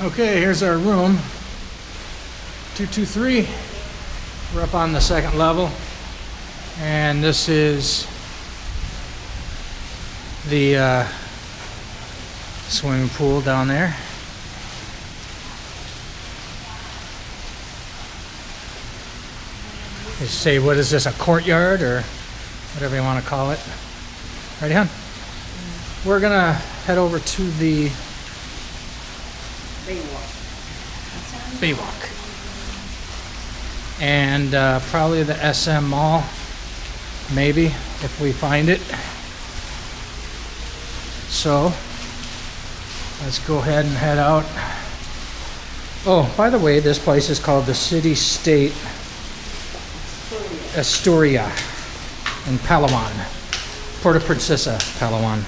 Okay, here's our room, 223. We're up on the second level, and this is the swimming pool down there. They say, what is this, a courtyard or whatever you want to call it? Ready, hon? We're gonna head over to the Baywalk. And probably the SM Mall, maybe, if we find it. So, let's go ahead and head out. Oh, by the way, this place is called the Citystate Asturias in Palawan. Puerto Princesa Palawan.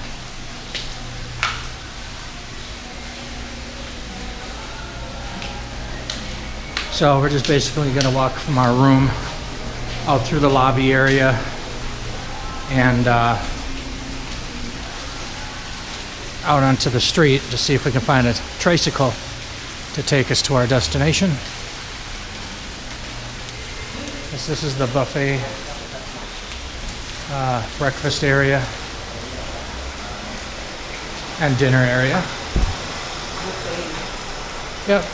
So we're just basically going to walk from our room out through the lobby area and out onto the street to see if we can find a tricycle to take us to our destination. This is the buffet breakfast area and dinner area. Yep.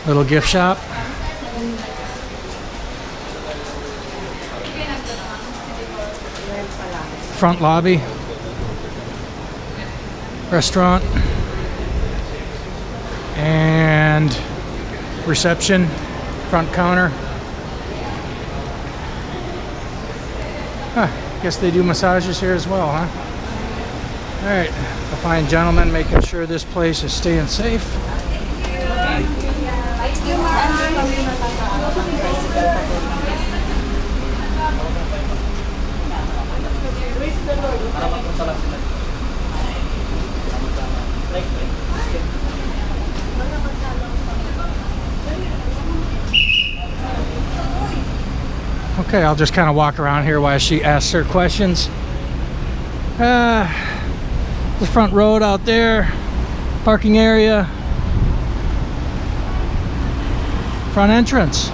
Little gift shop. Front lobby. Restaurant. And reception. Front counter. Guess they do massages here as well, huh? Alright, a fine gentleman making sure this place is staying safe. Okay, I'll just kind of walk around here while she asks her questions. The front road out there, parking area, front entrance.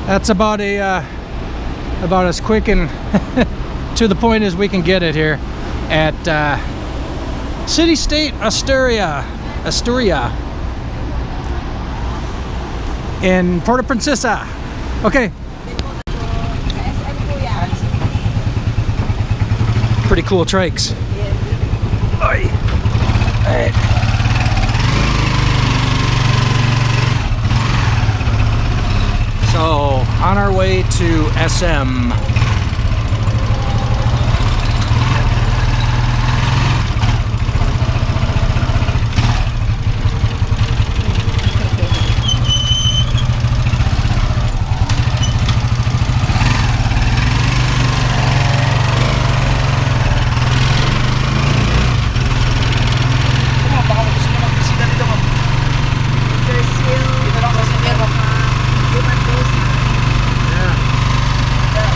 That's about as quick and to the point as we can get it here at Citystate Asturias in Puerto Princesa. Okay. Pretty cool trikes. Alright. So, on our way to SM.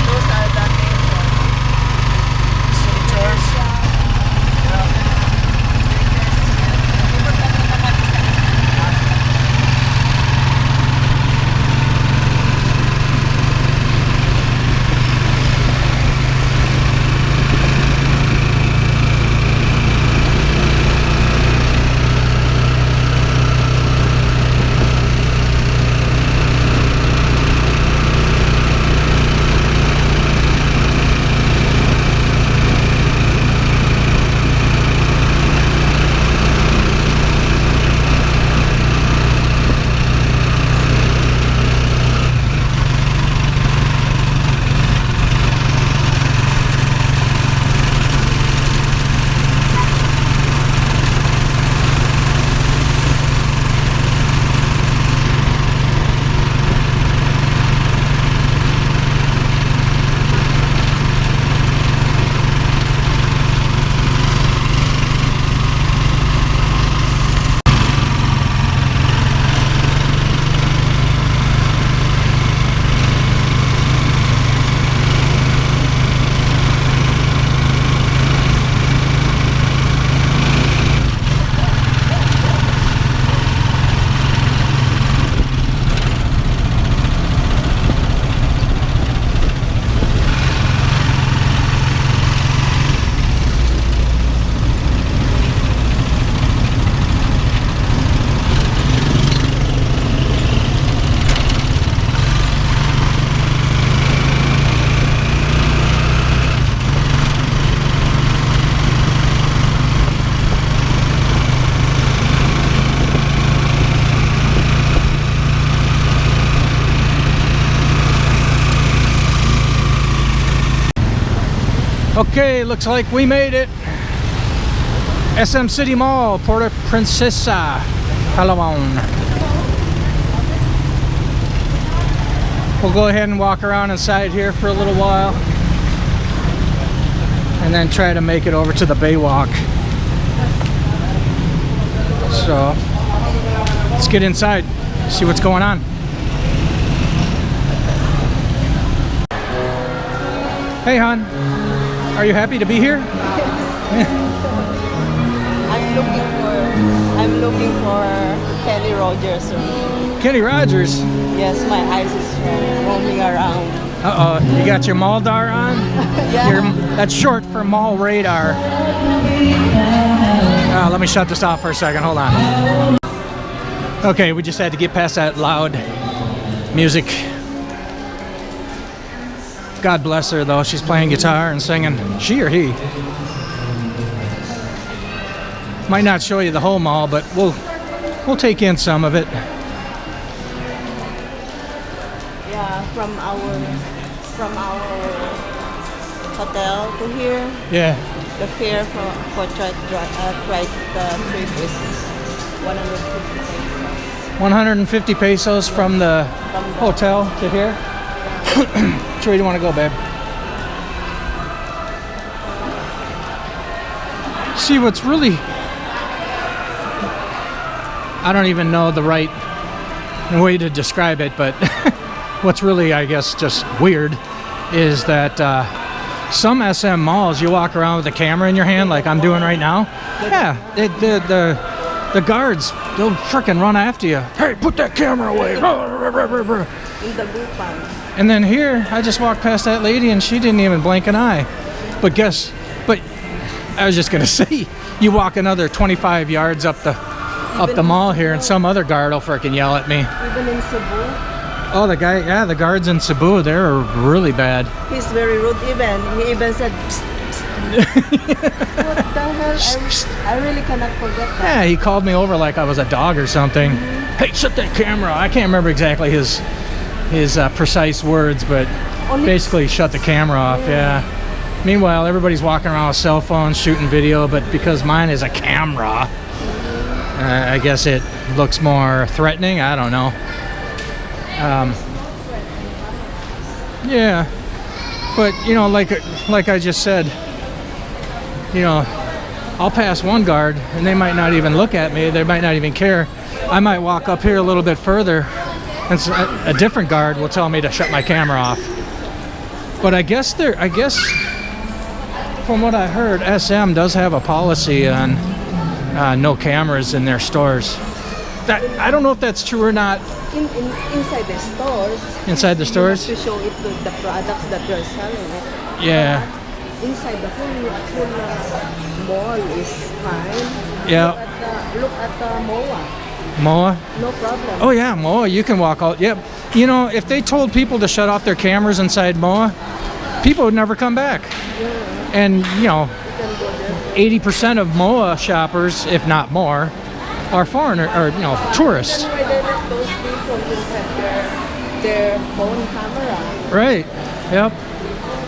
Those are Okay, looks like we made it. SM City Mall, Puerto Princesa Palawan. We'll go ahead and walk around inside here for a little while and then try to make it over to the Baywalk. So let's get inside, see what's going on. Hey hon, are you happy to be here? I'm looking for Kenny Rogers. Kenny Rogers? Yes, my eyes is roaming around. Uh-oh, you got your Maldar on? Yeah. That's short for mall radar. Let me shut this off for a second, hold on. Okay, we just had to get past that loud music. God bless her though, she's playing guitar and singing. She or he? Might not show you the whole mall, but we'll take in some of it. Yeah, from our hotel to here. Yeah. The fare for the trip is 150 pesos. 150 pesos from the hotel to here. Which way do you want to go, babe? See, what's really, I don't even know the right way to describe it, but what's really, I guess, just weird is that some SM malls, you walk around with a camera in your hand like I'm doing right now. Yeah, the guards, they'll frickin' run after you. Hey, put that camera away. In the Bupan. And then here, I just walked past that lady and she didn't even blink an eye. But I was just gonna say, you walk another 25 yards up the mall here and some other guard will frickin' yell at me. Even in Cebu. Oh, the guards in Cebu, they're really bad. He's very rude even. He even said, psst, psst. What the hell? I really cannot forget that. Yeah, he called me over like I was a dog or something. Hey, shut that camera. I can't remember exactly his precise words, but basically shut the camera off. Yeah. Meanwhile, everybody's walking around with cell phones shooting video, but because mine is a camera, I guess it looks more threatening. I don't know. Yeah, but you know, like I just said, you know, I'll pass one guard and they might not even look at me. They might not even care. I might walk up here a little bit further and a different guard will tell me to shut my camera off. But I guess from what I heard, SM does have a policy on no cameras in their stores. I don't know if that's true or not. Inside the stores. Inside the stores? You have to show it to the products that you're selling. Yeah. Inside the whole mall is fine. Yeah. Look at the MOA. MOA? No problem. Oh yeah, MOA. You can walk out. Yep. You know, if they told people to shut off their cameras inside MOA, people would never come back. Yeah. And you know, 80% of MOA shoppers, if not more, are foreigner or you know tourists. That's why they let those people to set their phone camera. Right. Yep.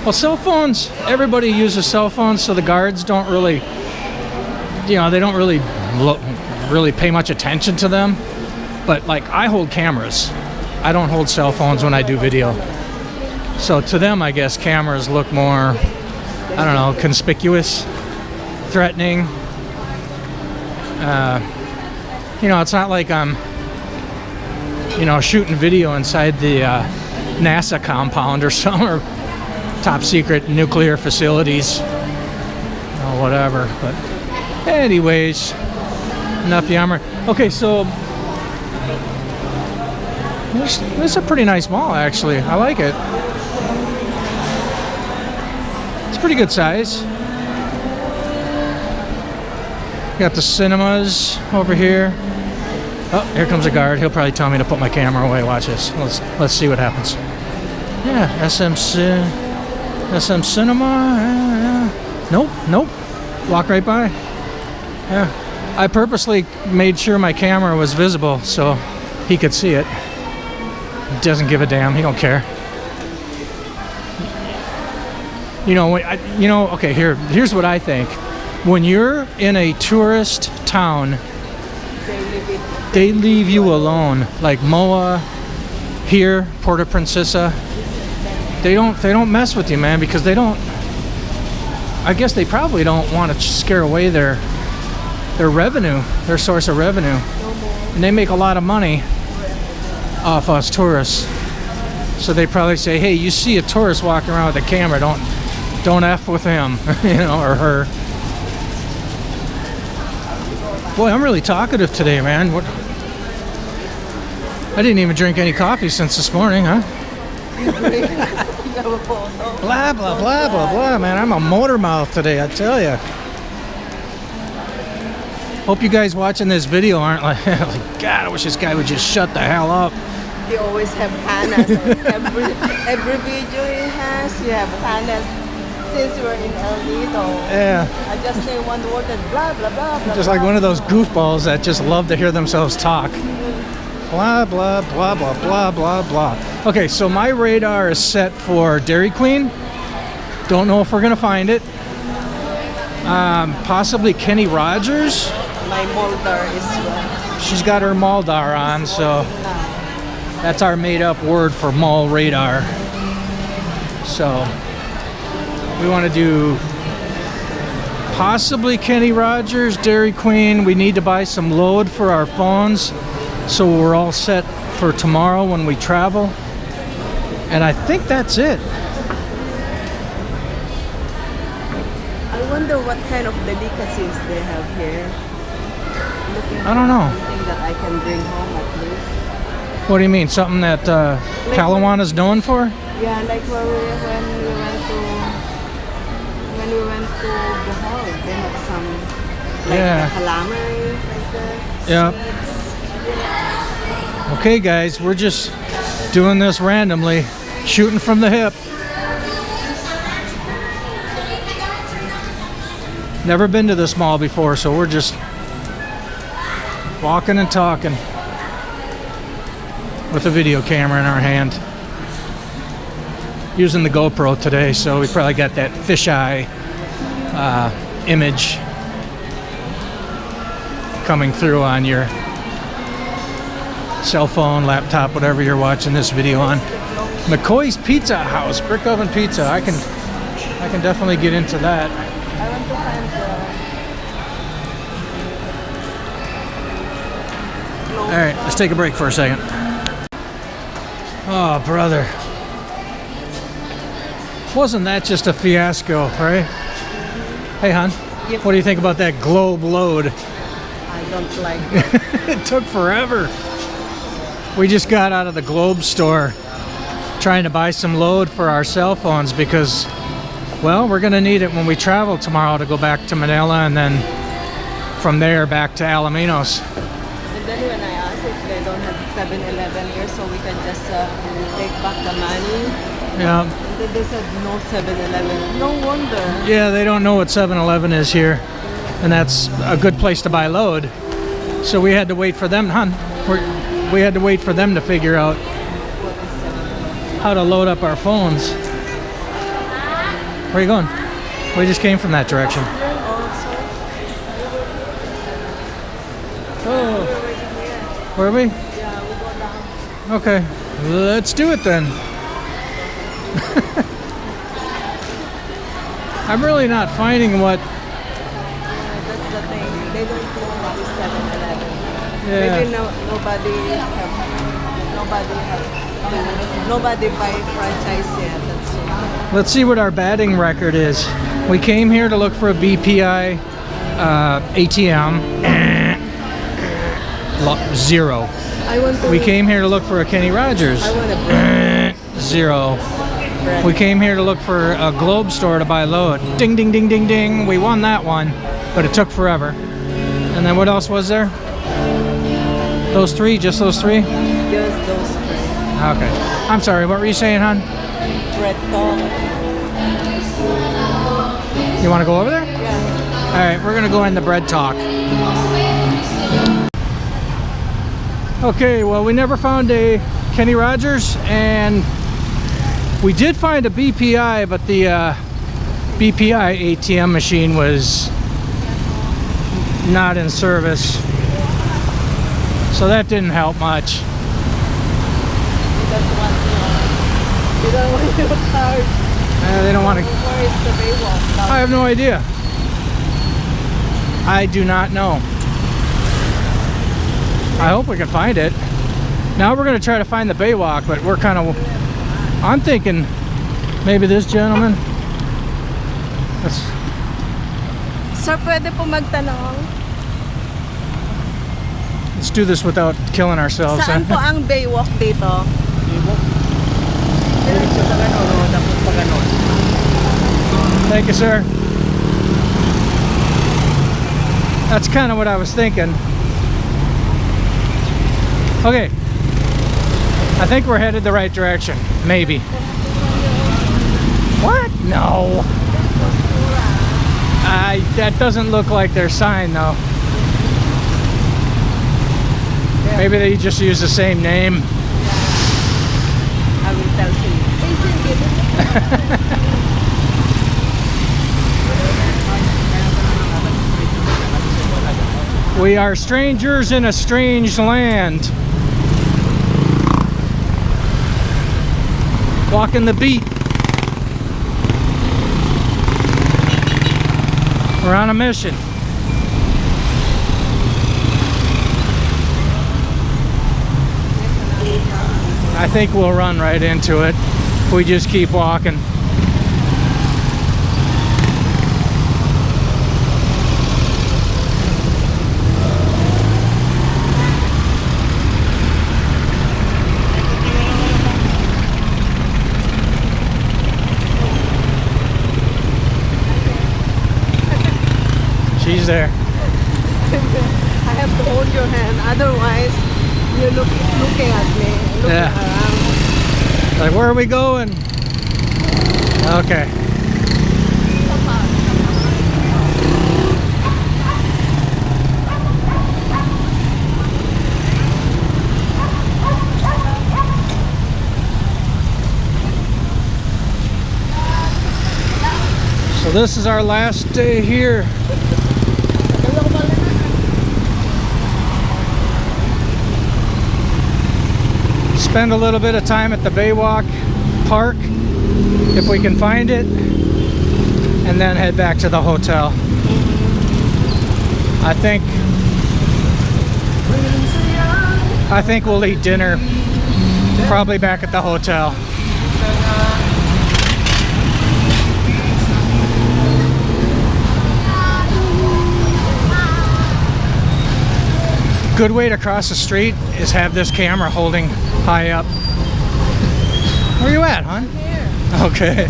Well, cell phones. Everybody uses cell phones, so the guards don't really, you know, they don't really pay much attention to them. But like, I hold cameras. I don't hold cell phones when I do video. So to them, I guess cameras look more, I don't know, conspicuous, threatening. You know, it's not like I'm, you know, shooting video inside the NASA compound or somewhere, top secret nuclear facilities, or whatever. But anyways, enough yammer. Okay, so this is a pretty nice mall, actually. I like it. It's pretty good size. Got the cinemas over here. Oh, here comes a guard. He'll probably tell me to put my camera away. Watch this. Let's see what happens. Yeah, SM Cinema. Yeah. Nope. Walk right by. Yeah. I purposely made sure my camera was visible so he could see it. He doesn't give a damn. He don't care. You know, okay, here's what I think. When you're in a tourist town, they leave you alone. Like Moa, here, Puerto Princesa, they don't mess with you, man, because they don't. I guess they probably don't want to scare away their revenue, their source of revenue, and they make a lot of money off us tourists. So they probably say, hey, you see a tourist walking around with a camera, don't F with him, you know, or her. Boy, I'm really talkative today, man. I didn't even drink any coffee since this morning, huh? Blah, blah, blah, blah, blah, man. I'm a motor mouth today, I tell you. Hope you guys watching this video aren't like, God, I wish this guy would just shut the hell up. He always have Hannahs. every video he has, you have Hannahs. Since we're in El Nido, yeah. I just say one word and blah, blah, blah, blah. Just like one of those goofballs that just love to hear themselves talk. Blah, blah, blah, blah, blah, blah, blah. Okay, so my radar is set for Dairy Queen. Don't know if we're gonna find it. Possibly Kenny Rogers. My Moldar is well. She's got her Moldar on, so that's our made-up word for mall radar. So we want to do possibly Kenny Rogers, Dairy Queen. We need to buy some load for our phones, so we're all set for tomorrow when we travel. And I think that's it. I wonder what kind of delicacies they have here. I don't know. Something that I can bring home at least. What do you mean? Something that Palawan is known for? Yeah, like when we went to Bohol, they have some like Yeah. calamari like that. Yeah. Okay, guys, we're just doing this randomly, shooting from the hip. Never been to this mall before, so we're just walking and talking with a video camera in our hand. Using the GoPro today, so we probably got that fisheye image coming through on your cell phone, laptop, whatever you're watching this video on. McCoy's Pizza House, brick oven pizza. I can definitely get into that. I want to find the All right, let's take a break for a second. Oh, brother. Wasn't that just a fiasco, right? Hey, hon, Yep. what do you think about that globe load? I don't like it. It took forever. We just got out of the Globe store trying to buy some load for our cell phones because, well, we're gonna need it when we travel tomorrow to go back to Manila and then from there back to Alaminos. And then when I asked if they don't have 7-Eleven here, so we can just take back the money. Yeah. And then they said no 7-Eleven. No wonder. Yeah, they don't know what 7-Eleven is here, and that's a good place to buy load. So we had to wait for them, hon. We had to wait for them to figure out how to load up our phones. Where are you going? We just came from that direction. Oh, where are we? Yeah, we go down. Okay, let's do it then. I'm really not finding what. That's the thing. They don't know what is 7-Eleven. Yeah. Maybe nobody buy franchise yet. That's all. Let's see what our batting record is. We came here to look for a BPI ATM. Zero. I want to. We came here to look for a Kenny Rogers. I want a bread. Zero. We came here to look for a Globe store to buy load. Ding, ding, ding, ding, ding. We won that one, but it took forever. And then what else was there? Those three? Just those three? Just those three. Okay. I'm sorry, what were you saying, hon? Bread talk. You want to go over there? Yeah. All right, we're going to go in the bread talk. Okay, well, we never found a Kenny Rogers, and we did find a BPI, but the BPI ATM machine was not in service, so that didn't help much. You don't want your card. They don't want to. Where is the Baywalk? I have no idea. I do not know. I hope we can find it. Now we're going to try to find the Baywalk, but we're kind of... I'm thinking maybe this gentleman. Let's, Sir, pwede po magtanong? let's do this without killing ourselves. Saan po ang Baywalk dito? Thank you, sir. That's kind of what I was thinking. Okay. I think we're headed the right direction. Maybe. What? No. That doesn't look like their sign, though. Maybe they just use the same name. I will tell you. We are strangers in a strange land. Walking the beat. We're on a mission. I think we'll run right into it if we just keep walking. She's there. I have to hold your hand, otherwise you're looking at me, looking around. Like, where are we going? Okay. So this is our last day here. Spend a little bit of time at the Baywalk Park if we can find it, and then head back to the hotel. I think we'll eat dinner probably back at the hotel. Good way to cross the street is have this camera holding high up. Where are you at, hon? Here. Okay.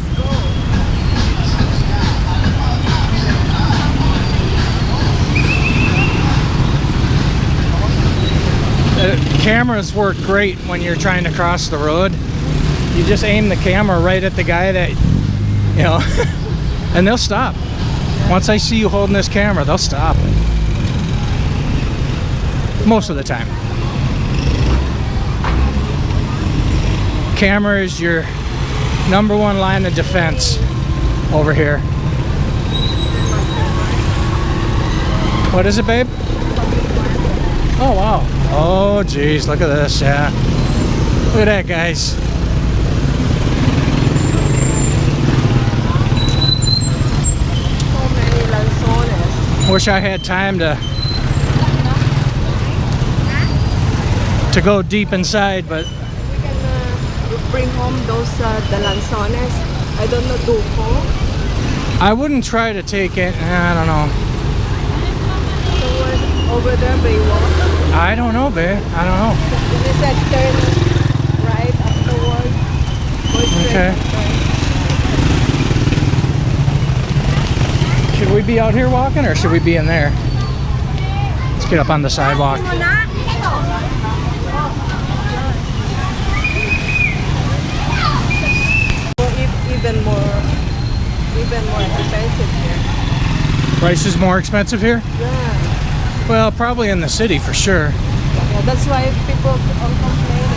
Cameras work great when you're trying to cross the road. You just aim the camera right at the guy that, you know, and they'll stop. Once I see you holding this camera, they'll stop. Most of the time. Camera is your number one line of defense over here. What is it, babe? Oh, wow. Oh, geez, look at this, yeah. Look at that, guys. So many lanzones. Wish I had time to go deep inside, but We can bring home those the lanzones. I don't know, duco. I wouldn't try to take it. I don't know. Over there, Baywalk. I don't know, babe. I don't know. They said turn right afterward. Go straight Okay. after. Should we be out here walking, or should we be in there? Let's get up on the sidewalk. Even more expensive here. Price is more expensive here? Yeah. Well, probably in the city for sure. Yeah, that's why people are complaining.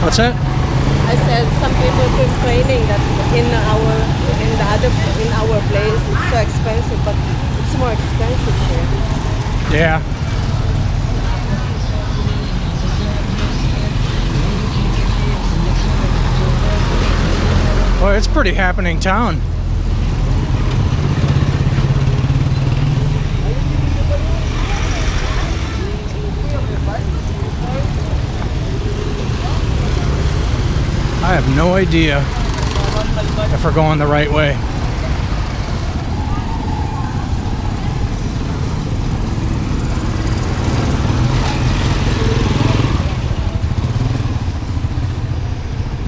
What's that? I said some people complaining that in our place it's so expensive, but it's more expensive here. Yeah. Well, it's pretty happening town. I have no idea if we're going the right way.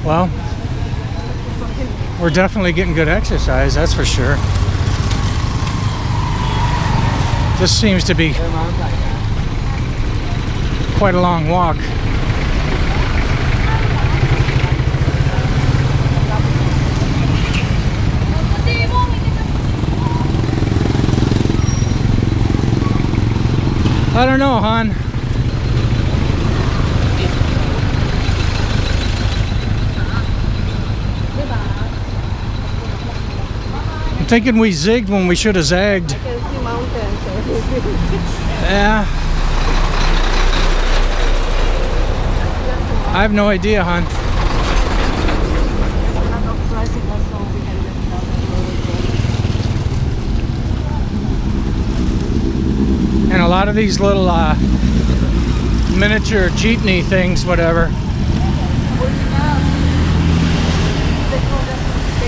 Well, we're definitely getting good exercise, that's for sure. This seems to be quite a long walk. I don't know, hon. I'm thinking we zigged when we should have zagged. I can see mountains. Yeah. I have no idea, hon. And a lot of these little miniature jeepney things, whatever. They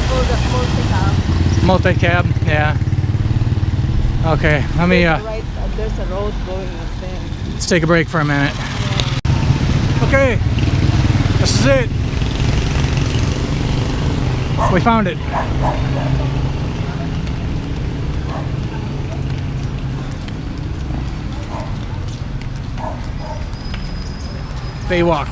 call that Multi-cab, yeah. Okay, let me right, there's a road going up there. let's take a break for a minute. Okay, this is it. We found it. Baywalk.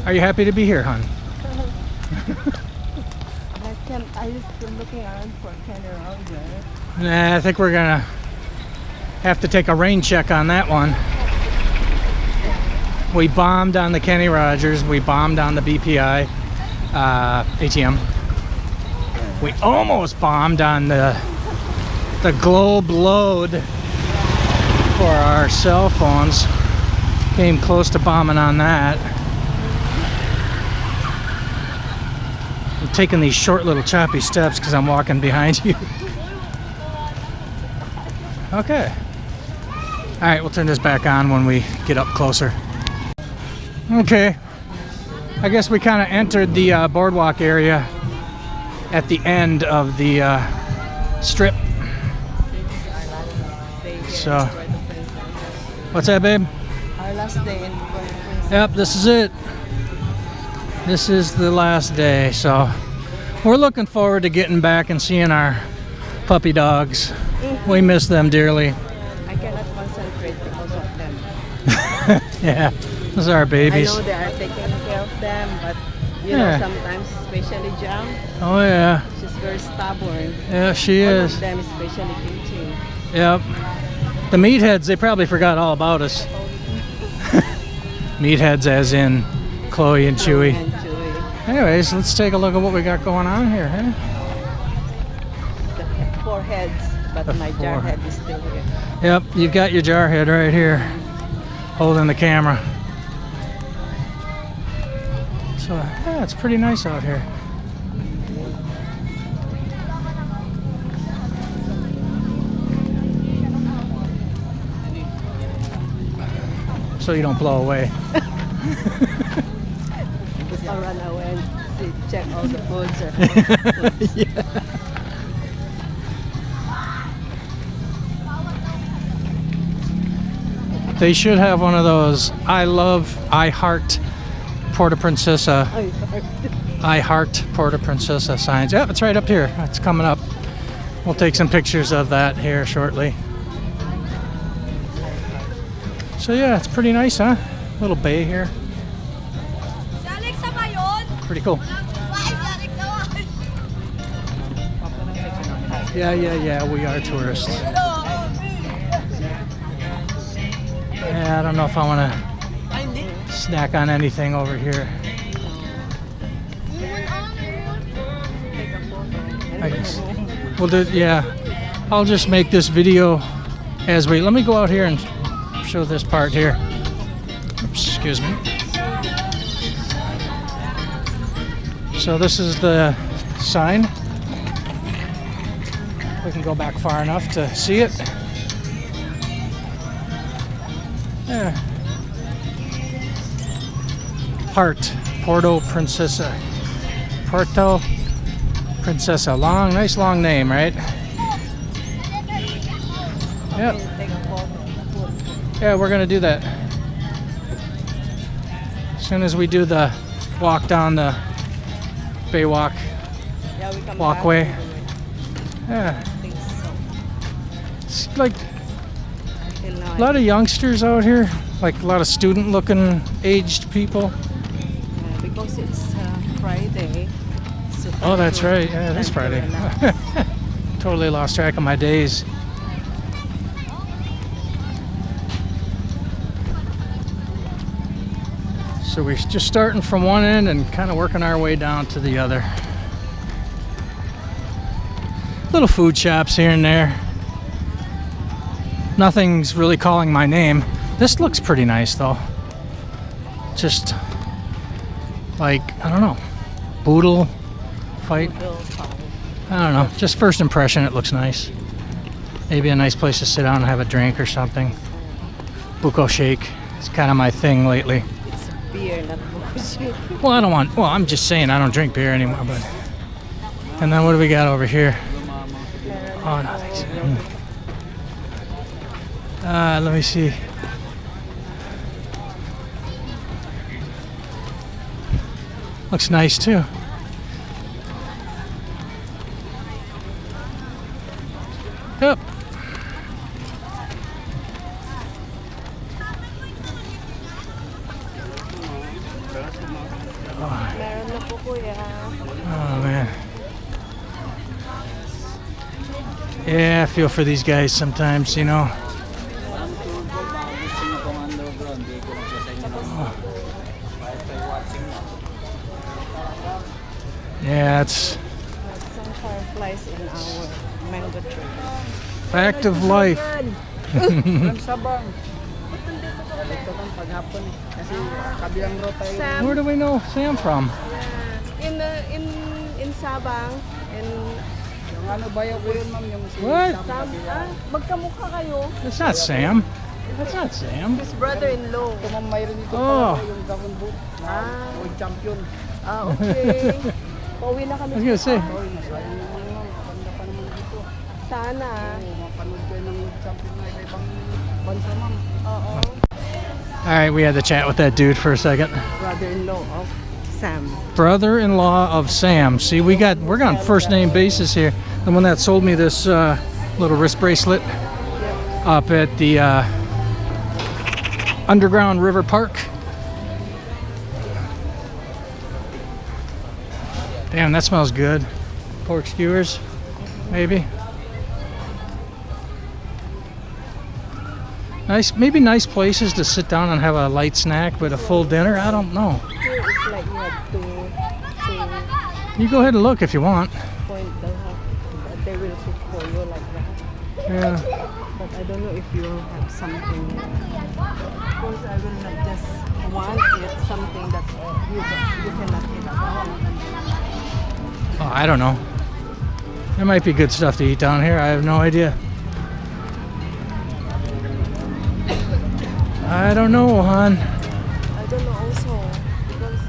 Are you happy to be here, hon? I just been looking around for a Kenny Roger. Nah, I think we're gonna have to take a rain check on that one. We bombed on the Kenny Rogers. We bombed on the BPI ATM. We almost bombed on the globe load for our cell phones. Came close to bombing on that. I'm taking these short little choppy steps because I'm walking behind you. Okay. All right, we'll turn this back on when we get up closer. Okay, I guess we kind of entered the boardwalk area at the end of the strip. So, what's that, babe? Our last day in Puerto Princesa. Yep, this is it. This is the last day, so we're looking forward to getting back and seeing our puppy dogs. We miss them dearly. I cannot concentrate because of them. Yeah. Those are our babies. I know they are taking care of them, but you Yeah. know, sometimes, especially Jam, Oh yeah. she's very stubborn. Yeah, she One is. of them, especially Kimchi. Yep. The meatheads, they probably forgot all about us. Meatheads as in Chloe and Chewy. And Chewy. Anyways, let's take a look at what we got going on here, huh? The 4 heads, but The my 4. jar head is still here. Yep, you've got your jar head right here, holding the camera. So, yeah, it's pretty nice out here. So you don't blow away. I'll run away and see, check all the foods. Yeah. They should have one of those I heart Puerto Princesa, I heart Puerto Princesa signs. Yep, it's right up here. It's coming up. We'll take some pictures of that here shortly. So yeah, it's pretty nice, huh? Little bay here. Pretty cool. Yeah, we are tourists. Yeah, I don't know if I want to snack on anything over here. I guess we'll do, yeah. I'll just make this video as we, let me go out here and show this part here. Oops, excuse me. So this is the sign. We can go back far enough to see it. Yeah. Puerto Princesa. Puerto Princesa. Nice long name, right? Yep. Yeah, we're gonna do that. As soon as we do the walk down the Baywalk walkway. Yeah. It's like a lot of youngsters out here, like a lot of student looking aged people. Because it's Friday. So oh, that's right. Yeah, it is Friday. Totally lost track of my days. So we're just starting from one end and kind of working our way down to the other. Little food shops here and there. Nothing's really calling my name. This looks pretty nice though. Just like, I don't know, boodle fight. I don't know, just first impression, it looks nice. Maybe a nice place to sit down and have a drink or something. Buko shake, it's kind of my thing lately. It's beer, not bullshit. Well, I'm just saying I don't drink beer anymore, but. And then what do we got over here? Oh, no, thanks. Let me see. Looks nice too. Yep. Oh man. Yeah, I feel for these guys sometimes, you know. Yeah, it's some fireflies in our mango tree. fact of life. Sam, Where do we know Sam from? in Sabang and What? Sam, magkamukha kayo. That's not Sam. That's not Sam. His brother-in-law. Oh. Okay. Pauwi na I kami. was gonna say. Sana. Oo. Alright, we had to chat with that dude for a second. Brother-in-law of Sam. Brother-in-law of Sam. See, we're on first name basis here. The one that sold me this little wrist bracelet up at the Underground River Park. Damn, that smells good. Pork skewers, maybe. Maybe nice places to sit down and have a light snack, but a full dinner, I don't know. Here it's like you have to You go ahead and look if you want. point they will cook for you like that. Yeah. But I don't know if you have something. Because I will not just want it something that you cannot eat at home. Oh, I don't know. There might be good stuff to eat down here. I have no idea. I don't know, hon. I don't know also because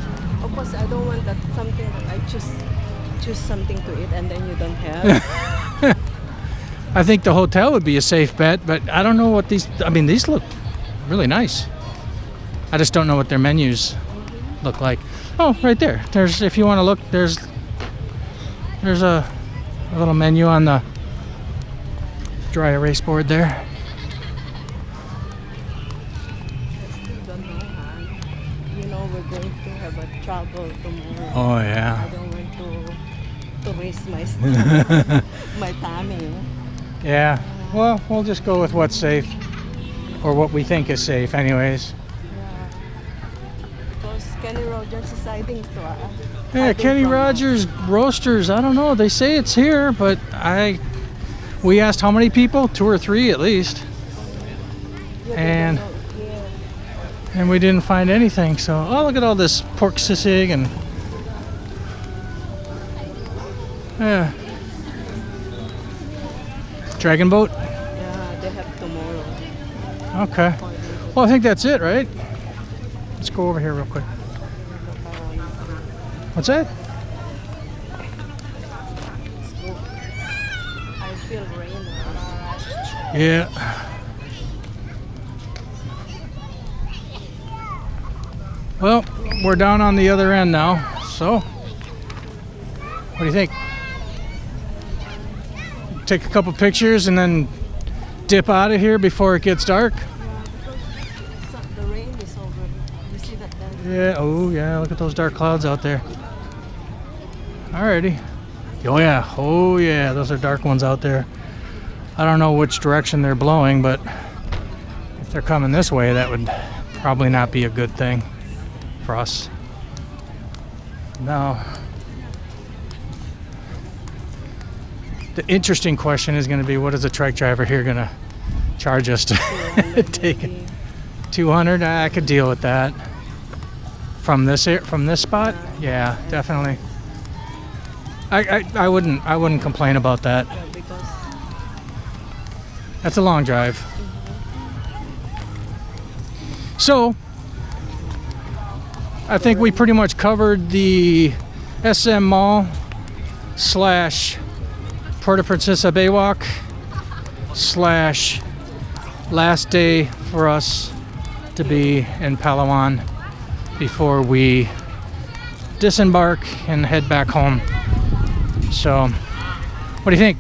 of course I don't want that something that I choose something to eat and then you don't have. I think the hotel would be a safe bet, but I don't know what these. I mean, these look really nice. I just don't know what their menus look like. Oh, right there. There's, if you want to look, there's a little menu on the dry erase board there. I still don't know, hon. You know we're going to have a travel tomorrow. Oh I yeah. don't want to risk my my tummy. Yeah. Well, we'll just go with what's safe, or what we think is safe, anyways. Yeah. Because Kenny Rogers is hiding to us. Yeah, Kenny Rogers Roasters. I don't know. They say it's here, but we asked how many people? 2 or 3 at least, and we didn't find anything. So, oh, look at all this pork sisig and yeah, dragon boat. Yeah, they have tomorrow. Okay. Well, I think that's it, right? Let's go over here real quick. What's that? I feel rain. Yeah. Well, we're down on the other end now, so what do you think? Take a couple pictures and then dip out of here before it gets dark? Yeah, because the rain is over. You see that there? Yeah, oh yeah, look at those dark clouds out there. Alrighty. Oh yeah, those are dark ones out there. I don't know which direction they're blowing, but if they're coming this way, that would probably not be a good thing for us. Now, the interesting question is going to be, what is the trike driver here going to charge us to take it? 200? I could deal with that. From this spot? Yeah, definitely. I wouldn't complain about that. Yeah, because That's a long drive. So, I think we pretty much covered the SM Mall / Puerto Princesa Baywalk / last day for us to be in Palawan before we disembark and head back home. So, what do you think?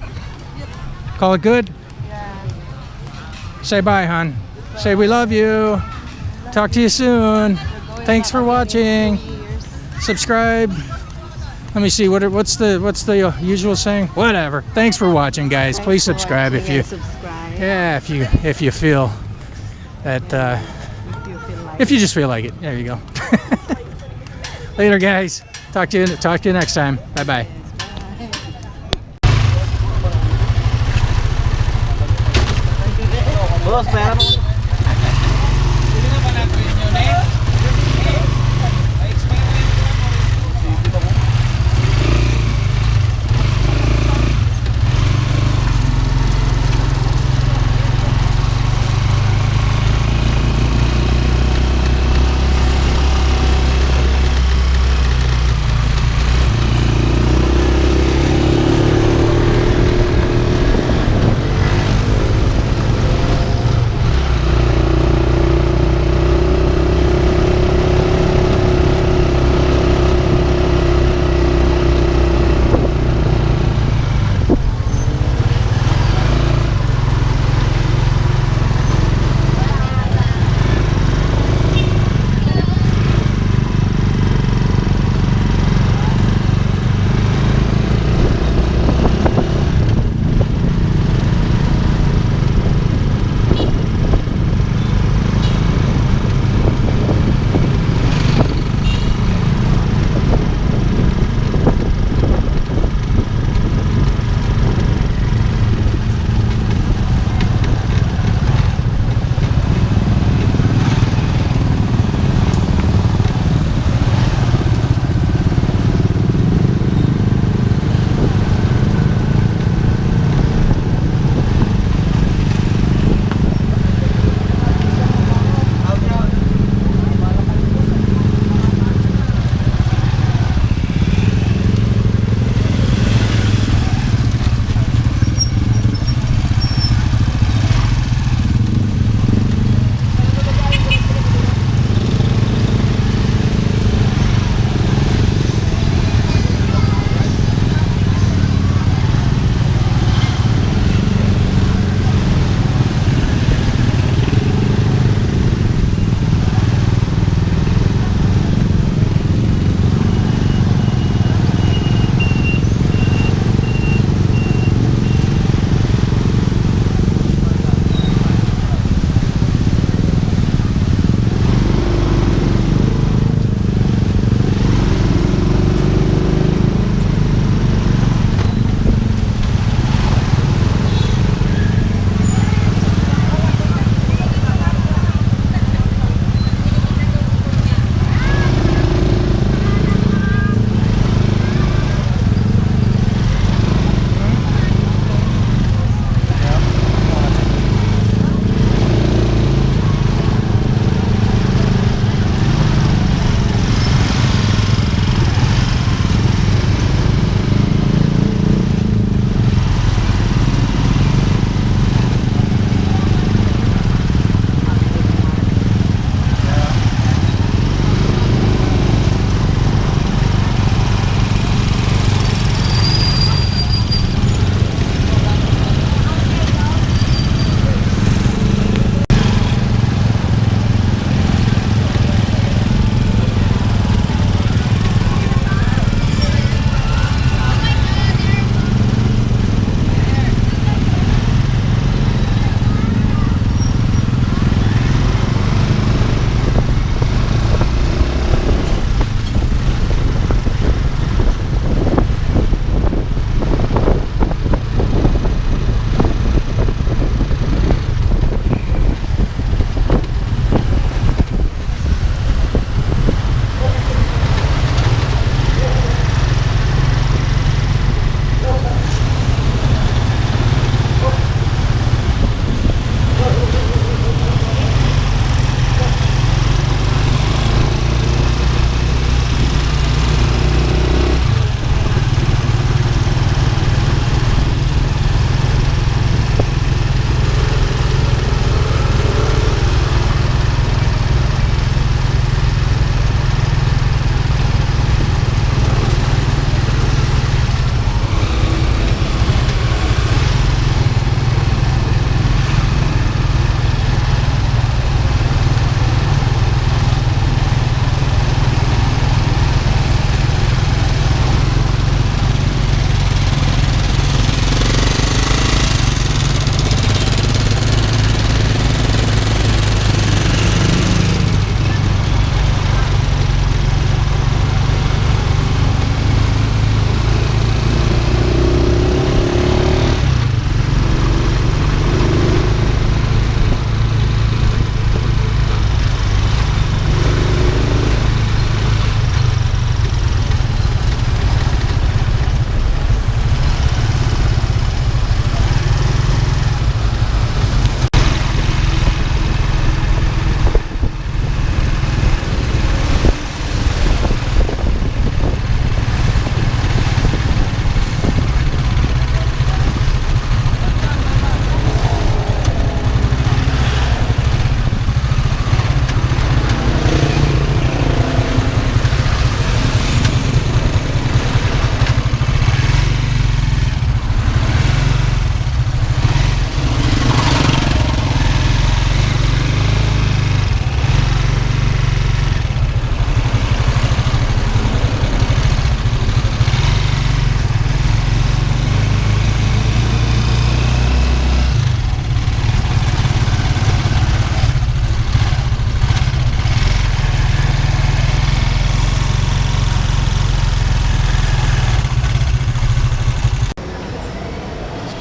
Call it good? yeah, Say bye, hon. Say we love you. Talk to you soon. Thanks for watching. Subscribe. Let me see, what's the usual saying? Whatever. Thanks for watching, guys. Please subscribe if you if you feel that if you just feel like it. There you go. Later, guys. Talk to you next time. Bye bye.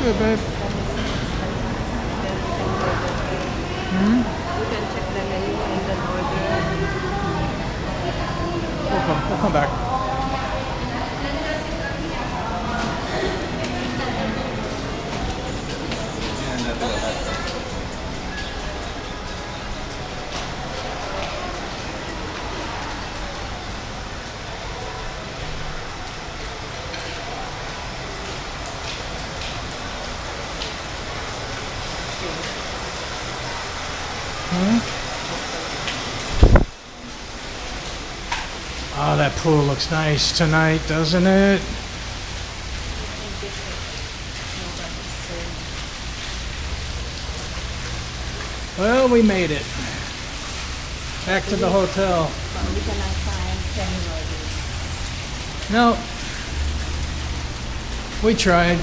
Hey, babe. Hmm? You can check the menu and then order. We'll come back. Oh, that pool looks nice tonight, doesn't it? Well, we made it. Back to the hotel. But we cannot find $10. No. We tried.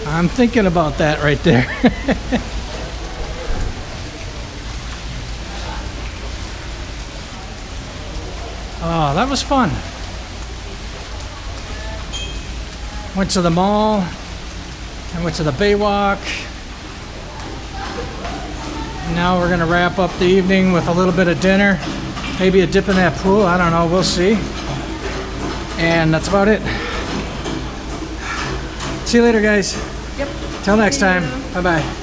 I'm thinking about that right there. Oh, that was fun. Went to the mall. I went to the Baywalk. Now we're gonna wrap up the evening with a little bit of dinner. Maybe a dip in that pool, I don't know, we'll see. And that's about it. See you later, guys. Yep. Till next time. Bye-bye.